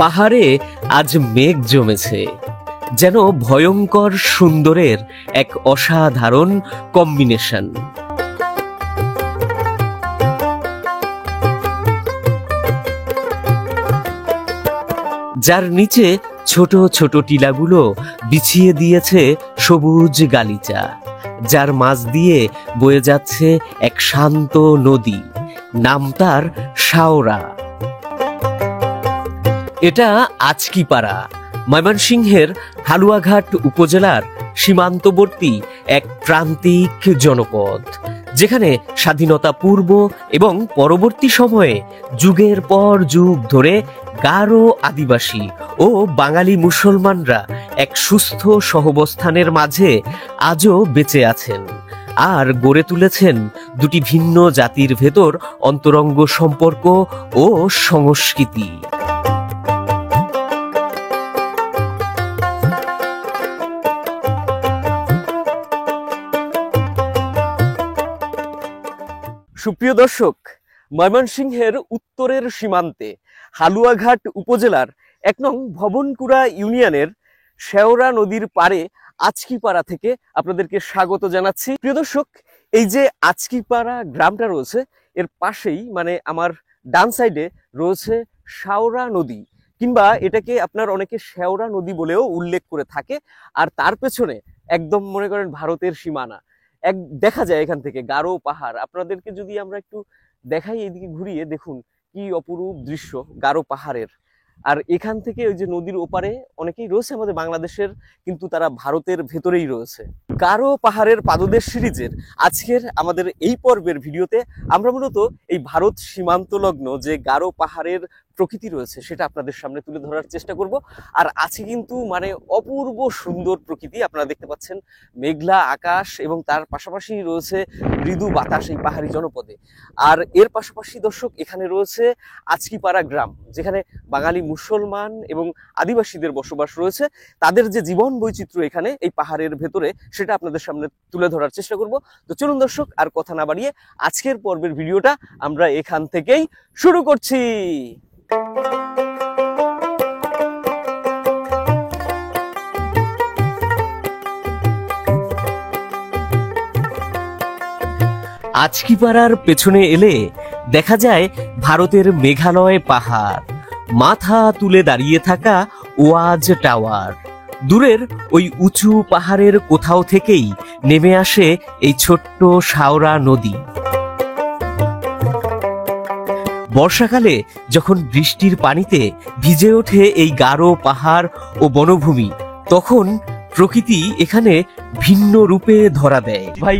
পাহাড়ে আজ মেঘ জমেছে, যেন ভয়ঙ্কর সুন্দরের এক অসাধারণ কম্বিনেশন। যার নিচে ছোট ছোট টিলাগুলো বিছিয়ে দিয়েছে সবুজ গালিচা, যার মাঝ দিয়ে বয়ে যাচ্ছে এক শান্ত নদী, নাম তার শাওরা। এটা আচকিপাড়া, ময়মনসিংহের হালুয়াঘাট উপজেলার সীমান্তবর্তী এক প্রান্তিক জনপদ, যেখানে স্বাধীনতা পূর্ব এবং পরবর্তী সময়ে যুগের পর যুগ ধরে গারো আদিবাসী ও বাঙালি মুসলমানরা এক সুস্থ সহাবস্থানের মাঝে আজও বেঁচে আছেন আর গড়ে তুলেছেন দুটি ভিন্ন জাতির ভেতর অন্তরঙ্গ সম্পর্ক ও সংস্কৃতি। সুপ্রিয় দর্শক, ময়মনসিংহের উত্তরের সীমান্তে হালুয়াঘাট উপজেলার ১ নং ভবনকুড়া ইউনিয়নের শেওড়া নদীর পাড়ে আচকিপাড়া থেকে আপনাদেরকে স্বাগত জানাচ্ছি। প্রিয় দর্শক, এই যে আচকিপাড়া গ্রামটা রয়েছে, এর পাশেই মানে আমার ডান সাইডে রয়েছে শাওরা নদী, কিংবা এটাকে আপনার অনেকে শেওড়া নদী বলেও উল্লেখ করে থাকে। আর তার পেছনে একদম মনে করেন ভারতের সীমানা দেখা যায় এখান থেকে গারো পাহাড়। আপনাদেরকে যদি আমরা একটু দেখাই, এইদিকে ঘুরিয়ে দেখুন কি অপরূপ দৃশ্য গারো পাহাড়ের। আর এখান থেকে ওই যে নদীর ওপারে অনেকেই রয়েছে আমাদের বাংলাদেশের, কিন্তু তারা ভারতের ভেতরেই রয়েছে। গারো পাহাড়ের পাদদেশ সিরিজের আজকের আমাদের এই পর্বের ভিডিওতে আমরা মূলত এই ভারত সীমান্তলগ্ন যে গারো পাহাড়ের প্রকৃতি রয়েছে সেটা আপনাদের সামনে তুলে ধরার চেষ্টা করব। আর আছে কিন্তু মানে অপূর্ব সুন্দর প্রকৃতি, আপনারা দেখতে পাচ্ছেন মেঘলা আকাশ এবং তার পাশাপাশি রয়েছে মৃদু বাতাস এই পাহাড়ি জনপদে। আর এর পাশাপাশি দর্শক, এখানে রয়েছে আচকিপাড়া গ্রাম, যেখানে বাঙালি মুসলমান এবং আদিবাসীদের বসবাস রয়েছে। তাদের যে জীবন বৈচিত্র্য এখানে এই পাহাড়ের ভেতরে, সেটা আপনাদের সামনে তুলে ধরার চেষ্টা করব। তো চলুন দর্শক, আর কথা না বাড়িয়ে আজকের পর্বের ভিডিওটা আমরা এখান থেকেই শুরু করছি। আচকিপাড়ার পেছনে এলে দেখা যায় ভারতের মেঘালয় পাহাড়, মাথা তুলে দাঁড়িয়ে থাকা ওয়াজ টাওয়ার। দূরের ওই উঁচু পাহাড়ের কোথাও থেকেই নেমে আসে এই ছোট্ট শাওরা নদী। বর্ষাকালে যখন বৃষ্টির পানিতে ভিজে ওঠে এই গারো পাহাড় ও বনভূমি, তখন প্রকৃতি এখানে ভিন্ন রূপে ধরা দেয়। ভাই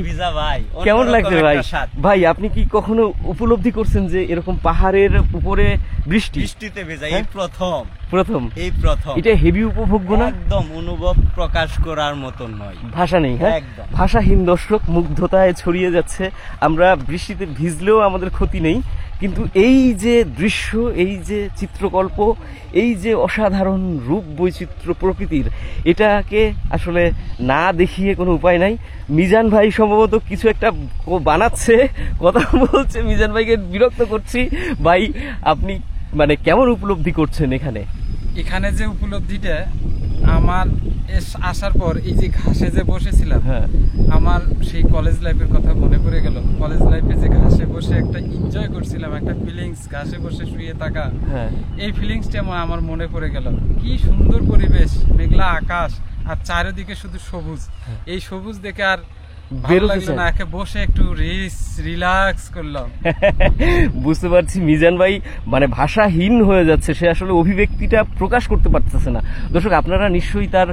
কেমন লাগছে ভাই? ভাই আপনি কি কখনো উপলব্ধি করছেন যে এরকম পাহাড়ের উপরে বৃষ্টিতে ভেজা এই প্রথম? এটা হেভি উপভোগ্য না? একদম অনুভব প্রকাশ করার মতন নয়, ভাষা নেই। হ্যাঁ, ভাষাহীন দর্শক, মুগ্ধতায় ছড়িয়ে যাচ্ছে। আমরা বৃষ্টিতে ভিজলেও আমাদের ক্ষতি নেই, কিন্তু এই যে দৃশ্য, এই যে চিত্রকল্প, এই যে অসাধারণ রূপ বৈচিত্র্য প্রকৃতির, এটাকে আসলে না দেখিয়ে কোনো উপায় নাই। মিজান ভাই সম্ভবত কিছু একটা বানাচ্ছে, কথা বলছে, মিজান ভাইকে বিরক্ত করছি। ভাই আপনি মানে কেমন উপলব্ধি করছেন এখানে যে উপলব্ধিটা আমার আসার পর, এই যে ঘাসে যে বসেছিলাম, হ্যাঁ, আমার সেই কলেজ লাইফের কথা মনে পড়ে গেল। কলেজ লাইফে যে ঘাসে বসে একটা এনজয় করছিলাম, একটা ফিলিংস, ঘাসে বসে শুয়ে থাকা, হ্যাঁ, এই ফিলিংসটা আমার মনে পড়ে গেল। কি সুন্দর পরিবেশ, মেঘলা আকাশ আর চারিদিকে শুধু সবুজ। এই সবুজ দেখে আর ভালো লাগলো না, একে বসে একটু রিল্যাক্স করলাম। বুঝতে পারছি মিজান ভাই মানে ভাষাহীন হয়ে যাচ্ছে, সে আসলে অভিব্যক্তিটা প্রকাশ করতে পারতেছে না। দর্শক, আপনারা নিশ্চয়ই তার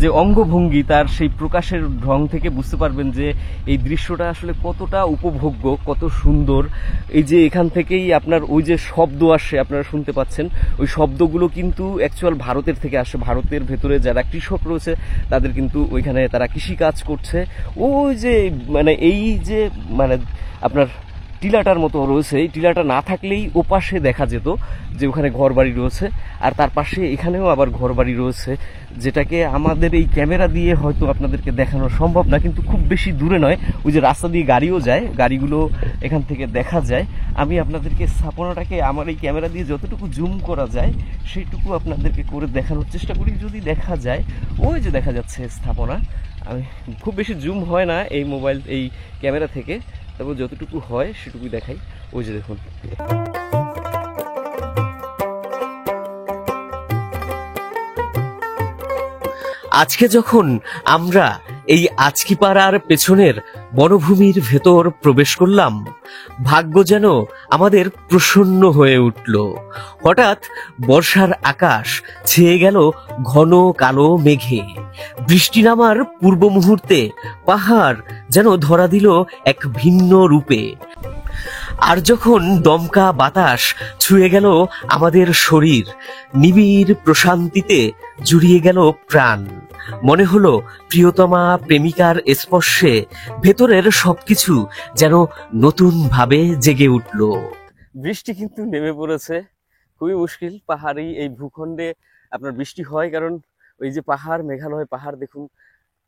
যে অঙ্গভঙ্গি, তার সেই প্রকাশের ঢং থেকে বুঝতে পারবেন যে এই দৃশ্যটা আসলে কতটা উপভোগ্য, কত সুন্দর। এই যে এখান থেকেই আপনার ওই যে শব্দ আসে, আপনারা শুনতে পাচ্ছেন, ওই শব্দগুলো কিন্তু অ্যাকচুয়াল ভারতের থেকে আসে। ভারতের ভেতরে যারা কৃষক রয়েছে তাদের কিন্তু ওইখানে তারা কৃষি কাজ করছে। ওই যে মানে এই যে মানে আপনার টিলাটার মতো রয়েছে, এই টিলাটা না থাকলেই ওপাশে দেখা যেত যে ওখানে ঘর বাড়ি রয়েছে, আর তার পাশে এখানেও আবার ঘর বাড়ি রয়েছে, যেটাকে আমাদের এই ক্যামেরা দিয়ে হয়তো আপনাদেরকে দেখানো সম্ভব না, কিন্তু খুব বেশি দূরে নয়। ওই যে রাস্তা দিয়ে গাড়িও যায়, গাড়িগুলো এখান থেকে দেখা যায়। আমি আপনাদেরকে স্থাপনাটাকে আমার এই ক্যামেরা দিয়ে যতটুকু জুম করা যায় সেইটুকু আপনাদেরকে করে দেখানোর চেষ্টা করি, যদি দেখা যায়। ওই যে দেখা যাচ্ছে স্থাপনা, আমি খুব বেশি জুম হয় না এই মোবাইল এই ক্যামেরা থেকে, তবে যতটুকু হয় সেটুকুই দেখাই। ওই যে দেখুন, আজকে যখন আমরা এই আজকিপাড়ার পেছনের বনভূমির ভেতর প্রবেশ করলাম, ভাগ্য যেন আমাদের প্রসন্ন হয়ে উঠল। হঠাৎ বর্ষার আকাশ ছেয়ে গেল ঘন কালো মেঘে। বৃষ্টি নামার পূর্ব মুহূর্তে পাহাড় যেন ধরা দিল এক ভিন্ন রূপে। আর যখন দমকা বাতাস ছুঁয়ে গেল আমাদের শরীর, নিবিড় প্রশান্তিতে জুড়িয়ে গেল প্রাণ। মনে হলো প্রিয়তমা প্রেমিকার স্পর্শে ভেতরের সবকিছু যেন নতুন ভাবে জেগে উঠল। বৃষ্টি কিন্তু নেমে পড়েছে, খুবই মুশকিল পাহাড়ি এই ভূখণ্ডে আপনার বৃষ্টি হয়, কারণ ওই যে পাহাড়, মেঘালয় পাহাড় দেখুন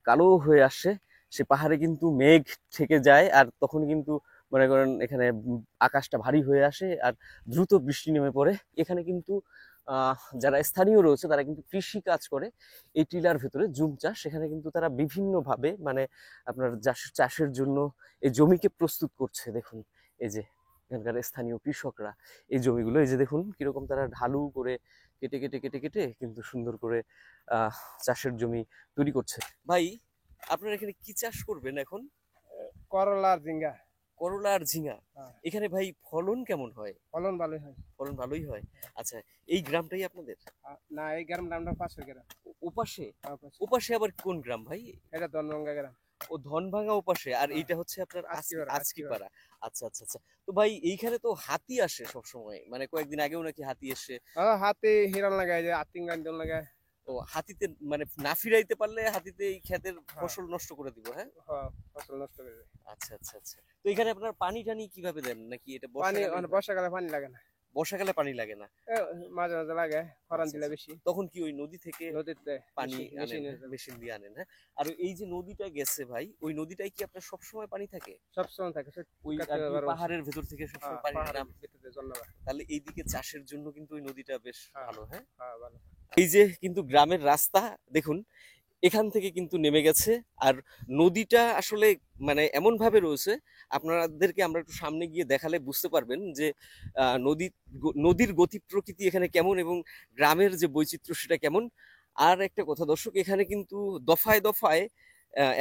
কালো হয়ে আসছে, সে পাহাড়ে কিন্তু মেঘ থেকে যায়, আর তখন কিন্তু মনে করেন এখানে আকাশটা ভারী হয়ে আসে আর দ্রুত বৃষ্টি নেমে পড়ে। এখানে কিন্তু যারা স্থানীয় রয়েছে তারা কিন্তু কৃষি কাজ করে এই টিলার ভেতরে, জুম চাষ, সেখানে কিন্তু তারা বিভিন্নভাবে মানে আপনার চাষের জন্য এই জমিকে প্রস্তুত করছে। দেখুন এই যে এখানকার স্থানীয় কৃষকরা এই জমিগুলো, এই যে দেখুন কিরকম তারা ঢালু করে কেটে কেটে কেটে কেটে কিন্তু সুন্দর করে চাষের জমি তৈরি করছে। ভাই আপনারা এখানে কি চাষ করবেন এখন? করলা আর ঝিঙ্গা। করলা আর ঝিঙা। এখানে ভাই ফলন কেমন হয়? ফলন ভালোই হয়। ফলন ভালোই হয়। আচ্ছা, এই গ্রামটাই আপনাদের? না, এই গ্রাম নামটা পাশের গ্রাম। ওপাশে? ওপাশে আবার কোন গ্রাম ভাই? এটা ধনভাঙ্গা গ্রাম। ও ধনভাঙ্গা ওপাশে, আর এইটা হচ্ছে আপনার আজকিপাড়া। আচ্ছা আচ্ছা আচ্ছা। তো ভাই এইখানে তো হাতি আসে সব সময়, মানে কয়েকদিন আগেও নাকি হাতি এসে? হাতি হিরণ লাগায়, যে আতিং গান লাগায়। ও হাতিতে মানে না ফিরাইতে পারলে হাতিতে এই ক্ষেতের ফসল নষ্ট করে দিব? হ্যাঁ, ফসল নষ্ট করে দেয়। আচ্ছা আচ্ছা আচ্ছা। তো এখানে আপনার পানি টানি কিভাবে দেন, নাকি এটা বর্ষাকালে পানি লাগে না? বর্ষাকালে পানি লাগে না, মাঝে মাঝে লাগে, খরান দিলে বেশি। তখন কি ওই নদী থেকে নদীতে পানি মেশিন দিয়ে আনেন? হ্যাঁ। আর এই যে নদীটা গেছে ভাই, ওই নদীটাই কি আপনার সবসময় পানি থাকে? সবসময় থাকে, ওই পাহাড়ের ভেতর থেকে সবসময় পানি নাম? তাহলে এইদিকে চাষের জন্য কিন্তু ওই নদীটা বেশ ভালো। হ্যাঁ, ভালো। এই যে কিন্তু গ্রামের রাস্তা দেখুন, এখান থেকে কিন্তু নেমে গেছে, আর নদীটা আসলে মানে এমন ভাবে রয়েছে, আপনাদেরকে আমরা একটু সামনে গিয়ে দেখালে বুঝতে পারবেন যে নদীর গতি প্রকৃতি এখানে কেমন এবং গ্রামের যে বৈচিত্র্য সেটা কেমন। আর একটা কথা দর্শক, এখানে কিন্তু দফায় দফায়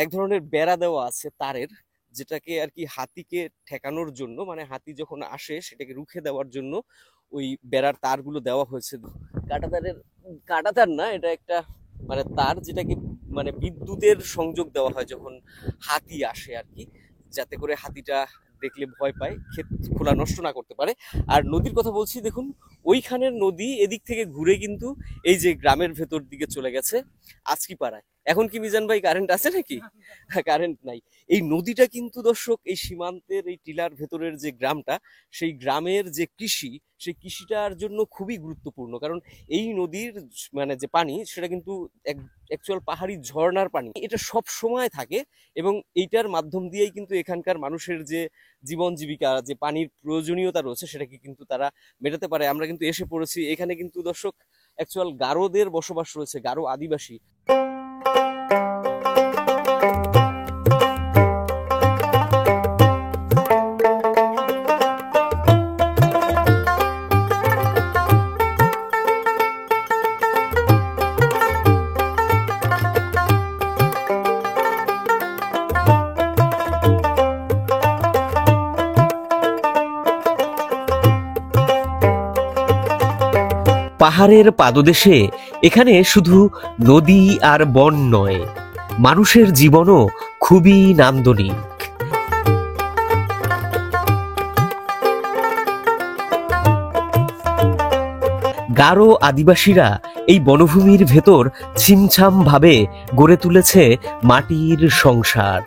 এক ধরনের বেড়া দেওয়া আছে তারের, যেটাকে আর কি হাতিকে ঠেকানোর জন্য, মানে হাতি যখন আসে সেটাকে রুখে দেওয়ার জন্য ওই বেড়ার তারগুলো দেওয়া হয়েছে। কাঁটাতার না, এটা একটা মানে তার, যেটাকে মানে বিদ্যুতের সংযোগ দেওয়া হয় যখন হাতি আসে আর কি, যাতে করে হাতিটা দেখলে ভয় পায়, ক্ষেত খোলা নষ্ট না করতে পারে। আর নদীর কথা বলছি, দেখুন ওইখানের নদী এদিক থেকে ঘুরে কিন্তু এই যে গ্রামের ভেতর দিকে চলে গেছে আজকিপাড়ায়। এখন কি মিজান ভাই কারেন্ট আছে নাকি? কারেন্ট নাই। এই নদীটা কিন্তু দর্শক এই সীমান্তের এই টিলার ভেতরের যে গ্রামটা, সেই গ্রামের যে কৃষি, সেই কৃষিটার জন্য খুবই গুরুত্বপূর্ণ, কারণ এই নদীর মানে যে পানি সেটা কিন্তু অ্যাকচুয়াল পাহাড়ি ঝর্ণার পানি, এটা সব সময় থাকে এবং এইটার মাধ্যম দিয়েই কিন্তু এখানকার মানুষের যে জীবন জীবিকা, যে পানির প্রয়োজনীয়তা রয়েছে সেটাকে কিন্তু তারা মেটাতে পারে। আমরা কিন্তু এসে পড়েছি এখানে, কিন্তু দর্শক অ্যাকচুয়াল গারোদের বসবাস রয়েছে, গারো আদিবাসী। পাহাড়ের পাদদেশে এখানে শুধু নদী আর বন নয়, মানুষের জীবনও খুবই নান্দনিক। গারো আদিবাসীরা এই বনভূমির ভেতর ছিমছাম ভাবে গড়ে তুলেছে মাটির সংসার।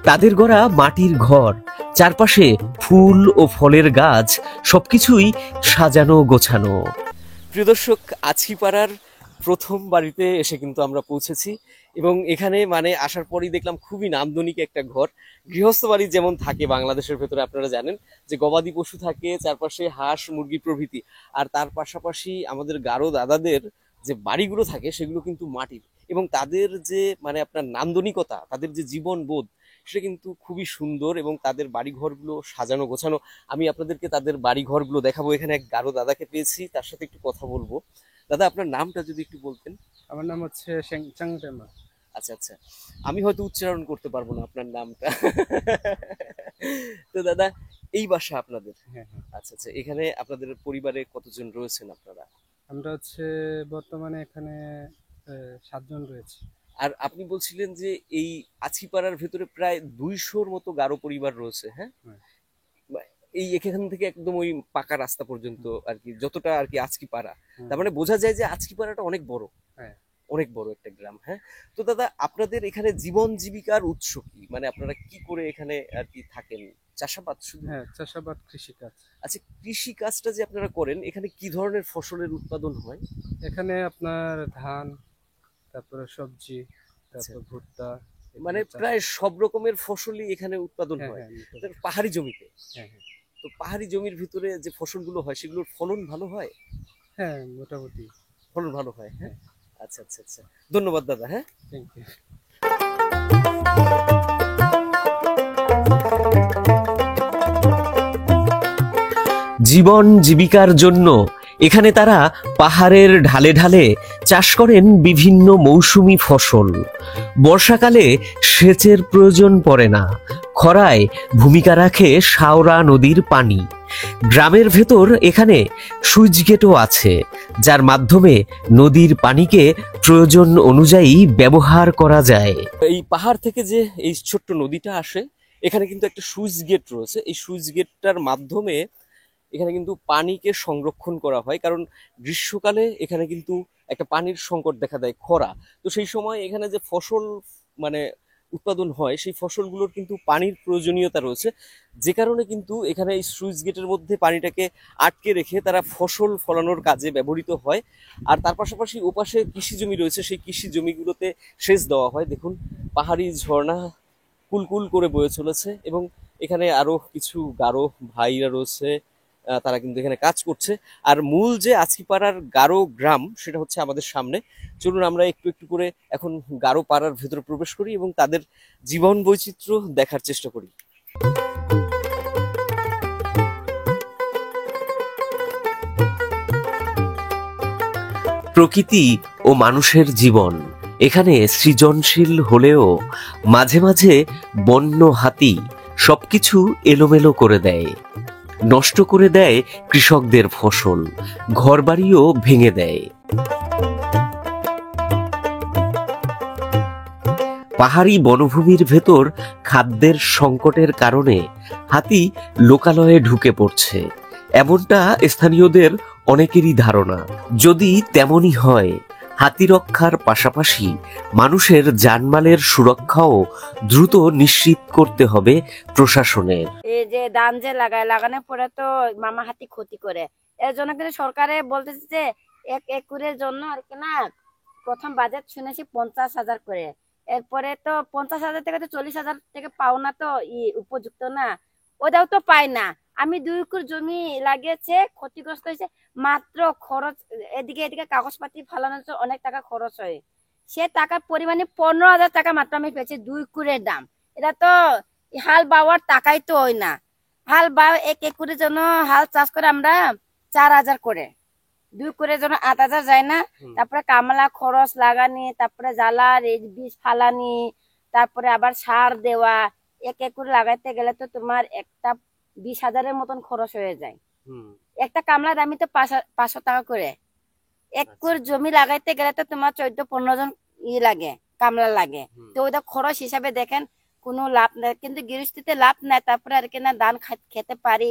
তাদের গড়া মাটির ঘর চারপাশে ফুল ও ফলের গাছ, সবকিছুই সাজানো গোছানো। প্রিয় দর্শক, আছিপাড়ার প্রথম বাড়িতে এসে কিন্তু আমরা পৌঁছেছি এবং এখানে মানে আসার পরই দেখলাম খুবই নান্দনিক একটা ঘর। গৃহস্থ বাড়ি যেমন থাকে বাংলাদেশের ভেতরে, আপনারা জানেন যে গবাদি পশু থাকে, চারপাশে হাঁস মুরগি প্রভৃতি, আর তার পাশাপাশি আমাদের গারো দাদাদের যে বাড়িগুলো থাকে সেগুলো কিন্তু মাটির, এবং তাদের যে মানে আপনার নান্দনিকতা, তাদের যে জীবন বোধ, সেটা কিন্তু খুবই সুন্দর, এবং তাদের বাড়ি ঘরগুলো সাজানো গোছানো। আমি আপনাদেরকে তাদের বাড়ি ঘরগুলো দেখাবো। এখানে এক গারো দাদাকে পেয়েছি, তার সাথে একটু কথা বলবো। দাদা, আপনার নামটা যদি একটু বলতেন। আমার নাম হচ্ছে চাংটেমা। আচ্ছা আচ্ছা, আমি হয়তো উচ্চারণ করতে পারবো না আপনার নামটা। তো দাদা, এই বাসা আপনাদের? হ্যাঁ হ্যাঁ, আচ্ছা আচ্ছা, এখানে আপনাদের পরিবারে কতজন রয়েছেন আপনারা? আমরা হচ্ছে বর্তমানে এখানে 7 জন রয়েছে। আর আপনি বলছিলেন যে এই আছিপাড়ার ভেতরে প্রায় 200-র মতো গারো পরিবার রয়েছে, হ্যাঁ? হ্যাঁ। এই এখান থেকে একদম ওই পাকা রাস্তা পর্যন্ত আর কি, যতটা আর কি আজকিপাড়া, হুম। তার মানে বোঝা যায় যে আজকিপাড়াটা অনেক বড়। হ্যাঁ। অনেক বড় একটা গ্রাম। হ্যাঁ, তো দাদা, আপনাদের এখানে জীবন জীবিকার উৎস কি? মানে আপনারা কি করে এখানে আর কি থাকেন? চাষাবাদ শুধু? হ্যাঁ, চাষাবাদ, কৃষিকাজ। আচ্ছা, কৃষি কাজটা যে আপনারা করেন, এখানে কি ধরনের ফসলের উৎপাদন হয়? এখানে আপনার ধান, তারপরে সবজি, আচ্ছা। তারপর ভুট্টা, মানে প্রায় সব রকমের ফসলই এখানে উৎপাদন হ্যাঁ হয়। হ্যাঁ মোটামুটি। তার পাহাড়ি জমিতে। হ্যাঁ হ্যাঁ তো পাহাড়ি জমির ভিতরে যে ফসলগুলো হয় সেগুলোর ফলন ভালো হয়? হ্যাঁ মোটামুটি। ফলন ভালো হয়, হ্যাঁ। আচ্ছা আচ্ছা আচ্ছা, ধন্যবাদ দাদা। হ্যাঁ, থ্যাংক ইউ। জীবন জীবিকার জন্য এখানে তারা পাহাড়ের ঢালে ঢালে চাষ করেন বিভিন্ন মৌসুমী ফসল। বর্ষাকালে সেচের প্রয়োজন পড়ে না, খরায় ভূমিকা রাখে শাওরা নদীর পানি। গ্রামের ভেতর এখানে সুইচ গেটও আছে, যার মাধ্যমে নদীর পানিকে প্রয়োজন অনুযায়ী ব্যবহার করা যায়। এই পাহাড় থেকে যে এই ছোট্ট নদীটা আসে, এখানে কিন্তু একটা সুইচ গেট রয়েছে। এই সুইচ গেটটার মাধ্যমে এখানে কিন্তু পানিকে সংরক্ষণ করা হয়, কারণ গ্রীষ্মকালে এখানে কিন্তু একটা পানির সংকট দেখা দেয়, খরা। তো সেই সময় এখানে যে ফসল মানে উৎপাদন হয়, সেই ফসলগুলোর কিন্তু পানির প্রয়োজনীয়তা রয়েছে, যে কারণে কিন্তু এখানে এই সুইচ গেটের মধ্যে পানিটাকে আটকে রেখে তারা ফসল ফলানোর কাজে ব্যবহৃত হয়। আর তার পাশাপাশি ওপাশে কৃষি জমি রয়েছে, সেই কৃষি জমিগুলোতে সেচ দেওয়া হয়। দেখুন, পাহাড়ি ঝর্ণা কুলকুল করে বয়ে চলেছে, এবং এখানে আরো কিছু গারো ভাইরা রয়েছে, তারা কিন্তু এখানে কাজ করছে। আর মূল যে আজকিপাড়ার গারো গ্রাম, সেটা হচ্ছে আমাদের সামনে। চলুন আমরা একটু একটু করে এখন গারো পাড়ার ভেতরে প্রবেশ করি এবং তাদের জীবন বৈচিত্র্য দেখার চেষ্টা করি। প্রকৃতি ও মানুষের জীবন এখানে সৃজনশীল হলেও মাঝে মাঝে বন্য হাতি সবকিছু এলোমেলো করে দেয়, নষ্ট করে দেয় কৃষকদের ফসল, ঘরবাড়িও ভেঙে দেয়। পাহাড়ি বনভূমির ভেতর খাদ্যের সংকটের কারণে হাতি লোকালয়ে ঢুকে পড়ছে, এমনটা স্থানীয়দের অনেকেরই ধারণা। যদি তেমনই হয়, হাতি রক্ষার পাশাপাশি মানুষের জানমালের সুরক্ষাও দ্রুত নিশ্চিত করতে হবে প্রশাসনের। এই যে ধান যে লাগানোর পরে তো মামা হাতি ক্ষতি করে, এর জন্য কিন্তু সরকারে বলতেছে যে 1 একরের জন্য আর কি না, প্রথম বাজেট শুনেছি 50,000 করে। এরপরে তো 50,000 থেকে তো 40,000 থেকে পাওনা তো উপযুক্ত না, ওটাও তো পাই না। আমি 2 একর জমি লাগিয়েছে, ক্ষতিগ্রস্ত হয়েছে, মাত্র খরচ এদিকে এদিকে কাগজপাতি ফালানোর জন্য অনেক টাকা খরচ হয়। সে টাকার পরিমাণে 15,000 টাকা মাত্র আমি পেয়েছি 2 একরের দাম। এটা তো হাল বাওয়ার টাকাই তো হয় না। হাল বা 1 একরের জন্য হাল চাষ করে আমরা 4,000 করে, 2 একরের জন্য 8,000 যায় না। তারপরে কামলা খরচ লাগানি, তারপরে জ্বালার বীজ ফালানি, তারপরে আবার সার দেওয়া। 1 একর লাগাইতে গেলে তো তোমার একটা 20,000-এর মতন খরচ হয়ে যায়। একটা কামলার দামই তো 500 টাকা করে। 1 একর জমি লাগাইতে গেলে তো তোমার 14-15 জন লাগে, কামলা লাগে। তো ওটা খরচ হিসাবে দেখেন কোনো লাভ নাই, কিন্তু গৃহস্থিতে লাভ নাই। তারপরে আর কি না ধান খেতে পারি,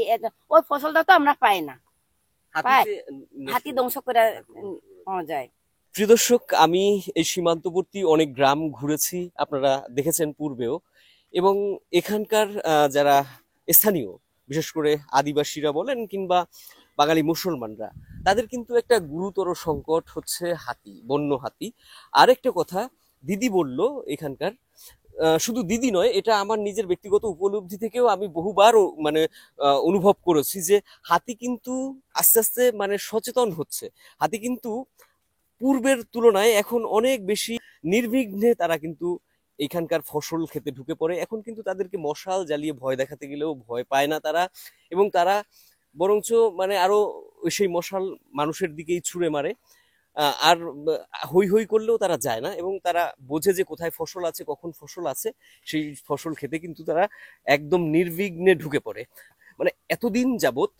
ওই ফসলটা তো আমরা পাই না, হাতি ধ্বংস করে পাওয়া যায়। প্রিয় দর্শক, আমি এই সীমান্তবর্তী অনেক গ্রাম ঘুরেছি, আপনারা দেখেছেন পূর্বেও, এবং এখানকার যারা স্থানীয়, বিশেষ করে আদিবাসীরা বলেন কিংবা বাঙালি মুসলমানরা, তাদের কিন্তু একটা গুরুতর সংকট হচ্ছে হাতি, বন্য হাতি। আরেকটা কথা দিদি বলল এখানকার, শুধু দিদি নয়, এটা আমার নিজের ব্যক্তিগত উপলব্ধি থেকেও আমি বহুবার মানে অনুভব করেছি যে হাতি কিন্তু আস্তে আস্তে মানে সচেতন হচ্ছে। হাতি কিন্তু পূর্বের তুলনায় এখন অনেক বেশি নির্বিঘ্নে তারা কিন্তু এখানকার ফসল খেতে ঢুকে পড়ে। এখন কিন্তু তাদেরকে মশাল জ্বালিয়ে ভয় দেখাতে গেলেও ভয় পায় না তারা, এবং তারা বরঞ্চ মানে আরো সেই মশাল মানুষের দিকেই ছুঁড়ে মারে। আর হই হই করলেও তারা যায় না, এবং তারা বোঝে যে কোথায় ফসল আছে, কখন ফসল আছে, সেই ফসল খেতে কিন্তু তারা একদম নির্বিঘ্নে ঢুকে পড়ে। মানে এতদিন যাবত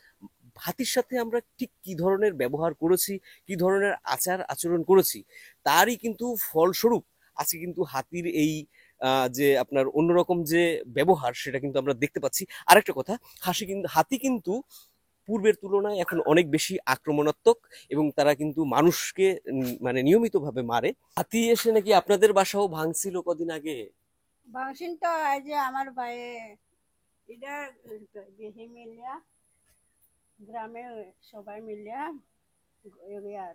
হাতির সাথে আমরা ঠিক কি ধরনের ব্যবহার করেছি, কি ধরনের আচার আচরণ করেছি, তারই কিন্তু ফলস্বরূপ আজকে কিন্তু হাতির এই যে আপনার অন্যরকম যে ব্যবহার, সেটা কিন্তু আমরা দেখতে পাচ্ছি। আরেকটা কথা, হাতি কিন্তু পূর্বের তুলনায় এখন অনেক বেশি আক্রমণাত্মক, এবং তারা কিন্তু মানুষকে মানে নিয়মিতভাবে মারে। হাতি এসে নাকি আপনাদের বাসাও ভাঙছিল কদিন আগে? ভাংসিন তো এই যে আমার ভাই এটা বেশি মিলিয়া গ্রামে সবাই মিলিয়া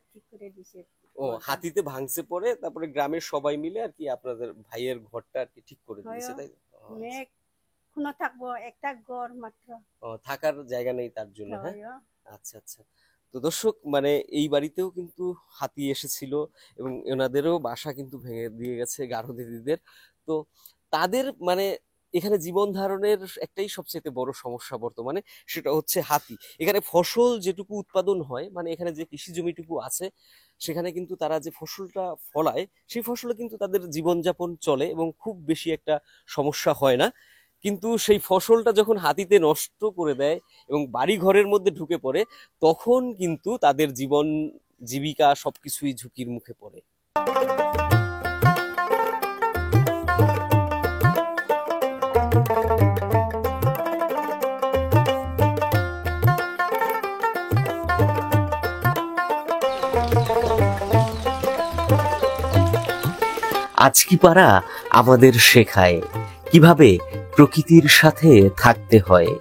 ঠিক করে দিছে। ও, হাতিতে ভাঙছে পরে তারপরে গ্রামের সবাই মিলে আর কি আপনাদের ভাইয়ের ঘরটা আর কি ঠিক করে দিয়েছে, তাই তো? মেঘ কোনো থাকবো একটা ঘর মাত্র, থাকার জায়গা নেই তার জন্য। হ্যাঁ, আচ্ছা আচ্ছা। তো দর্শক, মানে এই বাড়িতেও কিন্তু হাতি এসেছিল, এবং ওনাদেরও বাসা কিন্তু ভেঙে দিয়ে গেছে গারো দিদিদের। তো তাদের মানে এখানে জীবন ধারণের একটাই সবচেয়ে বড় সমস্যা বর্তমানে, সেটা হচ্ছে হাতি। এখানে ফসল যেটুকু উৎপাদন হয়, মানে এখানে যে কৃষি জমিটুকু আছে, সেখানে কিন্তু তারা যে ফসলটা ফলায়, সেই ফসলে কিন্তু তাদের জীবনযাপন চলে এবং খুব বেশি একটা সমস্যা হয় না। কিন্তু সেই ফসলটা যখন হাতিতে নষ্ট করে দেয় এবং বাড়ি ঘরের মধ্যে ঢুকে পড়ে, তখন কিন্তু তাদের জীবন জীবিকা সবকিছুই ঝুঁকির মুখে পড়ে। আজকিপাড়া আমাদের শেখায় কিভাবে প্রকৃতির সাথে থাকতে হয়।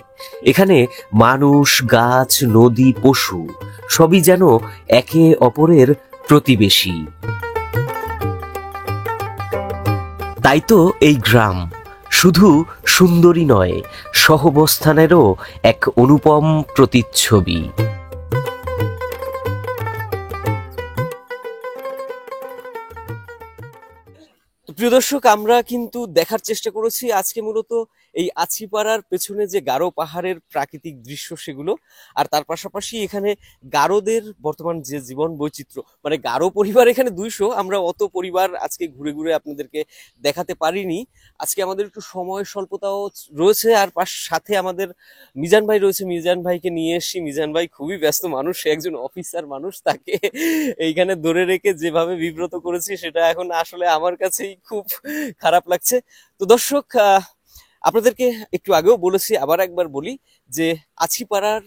এখানে মানুষ, গাছ, নদী, পশু সবই যেন একে অপরের প্রতিবেশী। তাই তো এই গ্রাম শুধু সুন্দরী নয়, সহাবস্থানেরও এক অনুপম প্রতিচ্ছবি। প্রিয় দর্শক, আমরা কিন্তু দেখার চেষ্টা করেছি আজকে মূলত এই আছিপাড়ার পেছনে যে গারো পাহাড়ের প্রাকৃতিক দৃশ্য সেগুলো, আর তার পাশাপাশি এখানে গারোদের বর্তমান যে জীবন বৈচিত্র্য, মানে গারো পরিবার এখানে 200, আমরা অত পরিবার আজকে ঘুরে ঘুরে আপনাদেরকে দেখাতে পারিনি। আজকে আমাদের একটু সময় স্বল্পতাও রয়েছে, আর সাথে আমাদের মিজান ভাই রয়েছে। মিজান ভাইকে নিয়ে এসছি। মিজান ভাই খুবই ব্যস্ত মানুষ, সে একজন অফিসার মানুষ, তাকে এইখানে ধরে রেখে যেভাবে বিব্রত করেছি সেটা এখন আসলে আমার কাছেই খুব খারাপ লাগছে। তো দর্শক, আপনাদেরকে একটু আগেও বলেছি, আবার একবার বলি যে আছিপাড়ার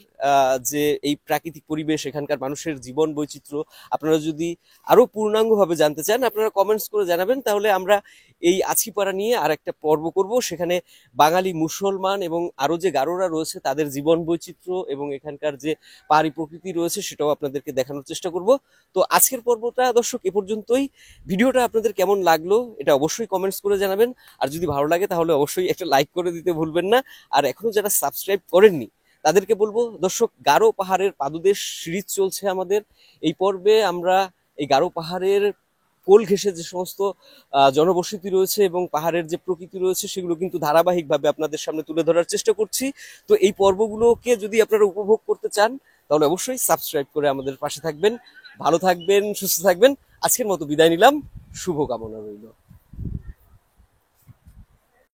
যে এই প্রাকৃতিক পরিবেশ, এখানকার মানুষের জীবন বৈচিত্র্য আপনারা যদি আরো পূর্ণাঙ্গভাবে জানতে চান, আপনারা কমেন্টস করে জানাবেন। তাহলে আমরা এই আছিপাড়া নিয়ে আর একটা পর্ব করব, সেখানে বাঙালি, মুসলমান এবং আরো যে গারোরা রয়েছে তাদের জীবন বৈচিত্র্য এবং এখানকার যে পাহাড়ি প্রকৃতি রয়েছে সেটাও আপনাদেরকে দেখানোর চেষ্টা করব। তো আজকের পর্বটা দর্শক এ পর্যন্তই। ভিডিওটা আপনাদের কেমন লাগলো এটা অবশ্যই কমেন্টস করে জানাবেন, আর যদি ভালো লাগে তাহলে অবশ্যই একটা লাইক করে দিতে ভুলবেন না। আর এখনো যারা সাবস্ক্রাইব করেননি তাদেরকে বলবো, দর্শক, গারো পাহাড়ের পাদদেশ সিরিজ চলছে আমাদের। এই পর্বে আমরা এই গারো পাহাড়ের কোল ঘেঁষে যে সমস্ত জনবসতি রয়েছে এবং পাহাড়ের যে প্রকৃতি রয়েছে সেগুলো কিন্তু ধারাবাহিকভাবে আপনাদের সামনে তুলে ধরার চেষ্টা করছি। তো এই পর্বগুলোকে যদি আপনারা উপভোগ করতে চান তাহলে অবশ্যই সাবস্ক্রাইব করে আমাদের পাশে থাকবেন। ভালো থাকবেন, সুস্থ থাকবেন। আজকের মতো বিদায় নিলাম, শুভকামনা রইল।